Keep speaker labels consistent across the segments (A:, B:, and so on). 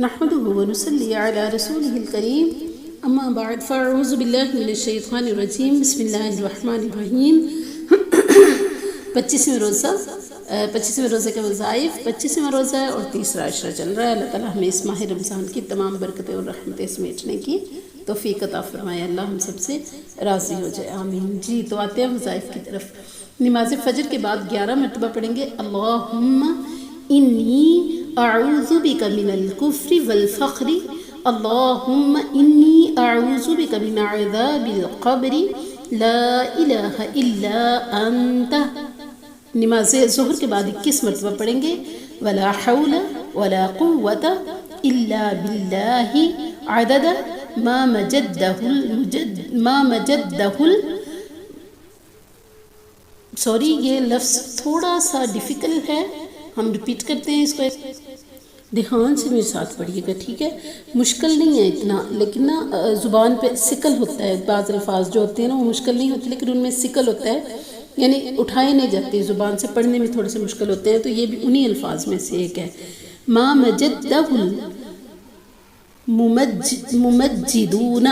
A: نحمده ونصلي على رسوله الكريم اما بعد فاعوذ باللہ من الشیطان الرجیم بسم اللہ الرحمن الرحیم 25ویں روزہ کے وظائف 25واں روزہ ہے اور تیسرا عشرہ چل رہا ہے۔ اللہ تعالیٰ ہمیں اس ماہ رمضان کی تمام برکتیں اور رحمتیں سمیٹنے کی توفیق عطا فرمائے، اللہ ہم سب سے راضی ہو جائے، آمین۔ جی تو آتے ہیں وظائف کی طرف۔ نماز فجر کے بعد 11 مرتبہ پڑھیں گے اللہم انی اعوذ بک من الکفر والفقر، اللہم انی اعوذ بک من عذاب القبر، لا الہ الا انت۔ نماز ظہر کے بعد 21 مرتبہ پڑھیں گے ولا حول ولا قوت الا باللہ عدد ما مجدہ سوری یہ لفظ تھوڑا سا ڈیفیکلٹ ہے، ہم ریپیٹ کرتے ہیں اس کو، دھیان سے میرے ساتھ پڑھیے گا، ٹھیک ہے؟ مشکل نہیں ہے اتنا، لیکن نا زبان پہ سکل ہوتا ہے، بعض الفاظ جو ہوتے ہیں نا وہ مشکل نہیں ہوتے لیکن ان میں سکل ہوتا ہے، یعنی اٹھائے نہیں جاتے، زبان سے پڑھنے میں تھوڑے سے مشکل ہوتے ہیں، تو یہ بھی انہی الفاظ میں سے ایک ہے۔ ما مجدہ الممجدون،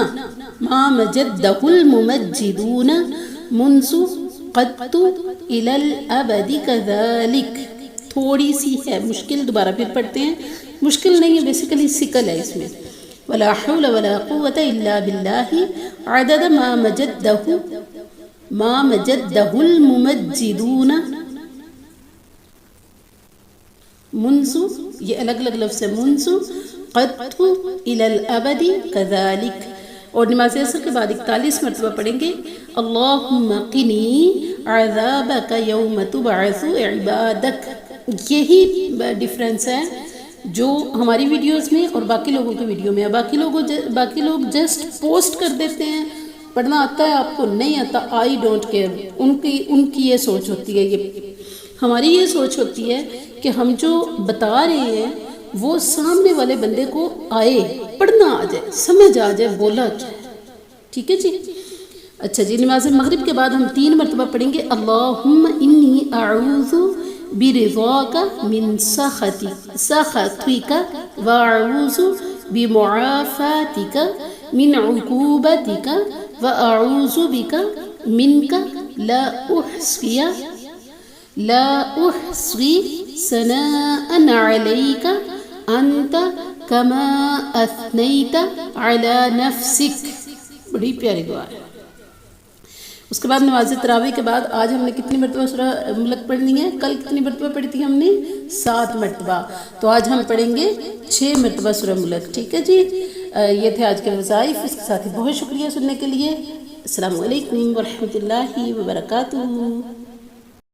A: ما مجدہ الممجدون منذ قدت الى الابد كذلك۔ تھوڑی سی ہے مشکل، دوبارہ پھر پڑھتے ہیں، مشکل نہیں ہے، بیسیکلی سکل ہے اس میں۔ ولا حول ولا قوة الا باللہ عدد ما مجدہ الممجدون منذ، یہ الگ الگ لفظ ہے، منذ قدت الى الابد كذلك۔ اور نماز عصر کے بعد 41 مرتبہ پڑھیں گے اللہم قنی عذابک یوم تبعث عبادک۔ یہی ڈیفرنس ہے جو ہماری ویڈیوز میں اور باقی لوگوں کی ویڈیو میں ہے۔ باقی لوگ جسٹ پوسٹ کر دیتے ہیں، پڑھنا آتا ہے آپ کو نہیں آتا، آئی ڈونٹ کیئر، ان کی یہ سوچ ہوتی ہے، یہ ہماری یہ سوچ ہوتی ہے کہ ہم جو بتا رہے ہیں وہ سامنے والے بندے کو آئے، پڑھنا آ جائے، سمجھ آ جائے، بولا جائے، ٹھیک ہے جی؟ اچھا جی، نماز مغرب کے بعد ہم 3 مرتبہ پڑھیں گے اللہم انی اعوذ برضاک من سخطک واعوذ بمعافاتک من عقوبتک واعوذ بک منک لا احصی ثناء علیک انت کما اثنیت علی نفسک۔ بڑی پیاری دعا ہے۔ اس کے بعد نماز تراویح کے بعد آج ہم نے کتنی مرتبہ سورہ ملک پڑھنی ہے؟ کل کتنی مرتبہ پڑھی تھی ہم نے؟ 7 مرتبہ، تو آج ہم پڑھیں گے 6 مرتبہ سورہ ملک، ٹھیک ہے جی؟ یہ تھے آج کے وظائف، اس کے ساتھ ہی بہت شکریہ سننے کے لیے۔ السلام علیکم ورحمۃ اللہ وبرکاتہ۔